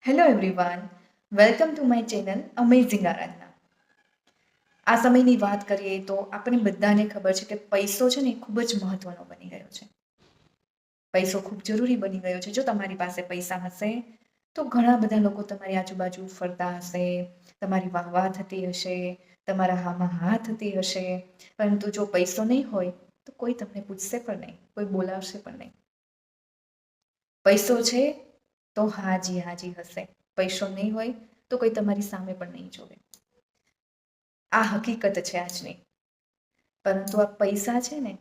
Hello everyone, welcome to my channel amazing Aaradhana. આ સમયની વાત કરીએ તો આપણે બધાને ખબર છે કે પૈસો છે ને એ ખૂબ જ મહત્વનો બની ગયો છે. પૈસો ખૂબ જરૂરી બની ગયો છે. જો તમારી પાસે પૈસા હશે તો ઘણા બધા લોકો તમારી આજુબાજુ ફરતા હશે, તમારી વાહવાહ થતી હશે, તમારા હામાં હા થતી હશે. પરંતુ જો પૈસો નહીં હોય તો કોઈ તમને પૂછશે પણ નહીં, કોઈ બોલાવશે પણ નહીં. પૈસો છે તો હાજી હાજી હશે, પૈસો નહીં હોય તો કોઈ તમારી સામે પણ નહીં જોવે. આ હકીકત છે આજની. પરંતુ આ પૈસા છે ને,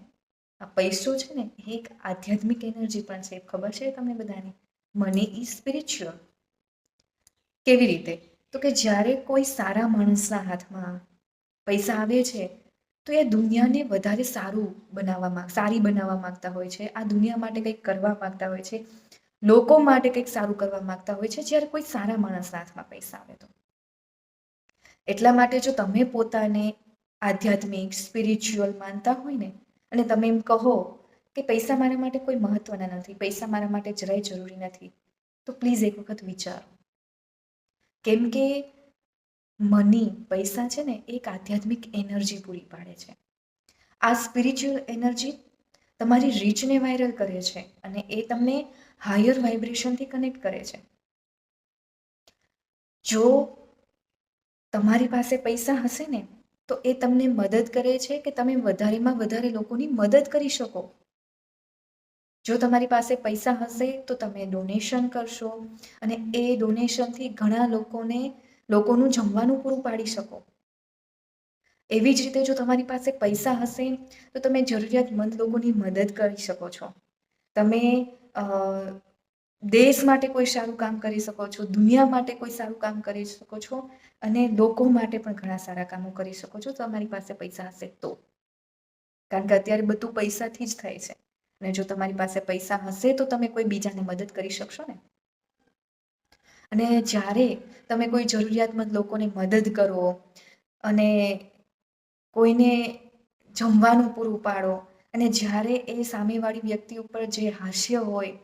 આ પૈસો છે ને એ એક આધ્યાત્મિક એનર્જી પણ છે. ખબર છે તમને બધાને? Money is spiritual. કેવી રીતે? તો કે જ્યારે કોઈ સારા માણસના હાથમાં પૈસા આવે છે તો એ દુનિયાને વધારે સારી બનાવવા માંગતા હોય છે. આ દુનિયા માટે કંઈક કરવા માંગતા હોય છે, લોકો માટે કંઈક સારું કરવા માંગતા હોય છે. જ્યારે કોઈ સારા માણસના હાથમાં પૈસા આવે તો એટલા માટે જો તમે પોતાને આધ્યાત્મિક સ્પિરિચ્યુઅલ માનતા હોય ને, અને તમે એમ કહો કે પૈસા મારા માટે કોઈ મહત્વના નથી, પૈસા મારા માટે જરાય જરૂરી નથી, તો પ્લીઝ એક વખત વિચારો. કેમ કે પૈસા છે ને એક આધ્યાત્મિક એનર્જી પૂરી પાડે છે. આ સ્પિરિચ્યુઅલ એનર્જી તમારી રીચને વાયરલ કરે છે અને એ તમને હાયર વાઇબ્રેશનથી કનેક્ટ કરે છે. જો તમારી પાસે પૈસા હશે ને તો એ તમને મદદ કરે છે કે તમે વધારેમાં વધારે લોકોની મદદ કરી શકો. જો તમારી પાસે પૈસા હશે તો તમે ડોનેશન કરશો અને એ ડોનેશનથી ઘણા લોકોનું જમવાનું પૂરું પાડી શકો. એવી જ રીતે જો તમારી પાસે પૈસા હશે તો તમે જરૂરિયાતમંદ લોકોની મદદ કરી શકો છો. તમે દેશ માટે કોઈ સારું કામ કરી શકો છો, દુનિયા માટે કોઈ સારું કામ કરી શકો છો અને લોકો માટે પણ ઘણા સારા કામો કરી શકો છો તમારી પાસે પૈસા હશે તો. કારણ કે અત્યારે બધું પૈસાથી જ થાય છે અને જો તમારી પાસે પૈસા હશે તો તમે કોઈ બીજાને મદદ કરી શકશો ને. અને જ્યારે તમે કોઈ જરૂરિયાતમંદ લોકોને મદદ કરો અને કોઈને જમવાનું પૂરું પાડો અને જ્યારે એ સામેવાળી વ્યક્તિ ઉપર જે હાસ્ય હોય,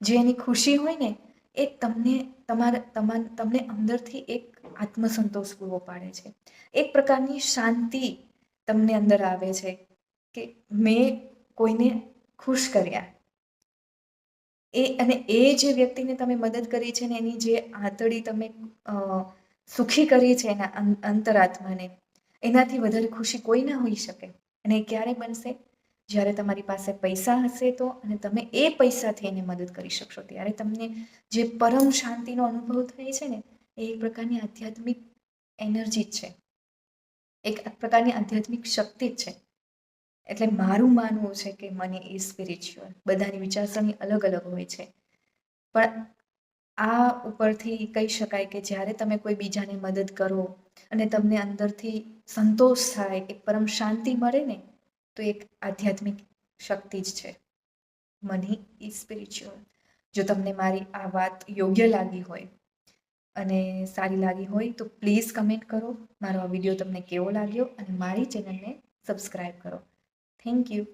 જે એની ખુશી હોય ને, એ તમને અંદરથી એક આત્મસંતોષ પૂરો પાડે છે. એક પ્રકારની શાંતિ તમને અંદર આવે છે કે મેં કોઈને ખુશ કર્યા. એ જે વ્યક્તિને તમે મદદ કરી છે ને એની જે આંતડી તમે સુખી કરી છે એના અંતરાત્માને, એનાથી વધારે ખુશી કોઈ ના હોઈ શકે. અને એ ક્યારે બનશે? જ્યારે તમારી પાસે પૈસા હશે તો, અને તમે એ પૈસાથી એને મદદ કરી શકશો ત્યારે તમને જે પરમ શાંતિનો અનુભવ થાય છે ને, એ એક પ્રકારની આધ્યાત્મિક એનર્જી જ છે, એક પ્રકારની આધ્યાત્મિક શક્તિ જ છે. એટલે મારું માનવું છે કે મની ઇઝ સ્પિરિચ્યુઅલ. બધાની વિચારસરણી અલગ અલગ હોય છે, પણ આ ઉપરથી કહી શકાય કે જ્યારે તમે કોઈ બીજાને મદદ કરો અને તમને અંદરથી સંતોષ થાય, એક પરમ શાંતિ મળે ને, તો એક આધ્યાત્મિક શક્તિ જ છે. Money is spiritual. જો તમને મારી આ વાત યોગ્ય લાગી હોય અને સારી લાગી હોય તો પ્લીઝ કમેન્ટ કરો મારો આ વિડીયો તમને કેવો લાગ્યો, અને મારી ચેનલને સબસ્ક્રાઈબ કરો. Thank you.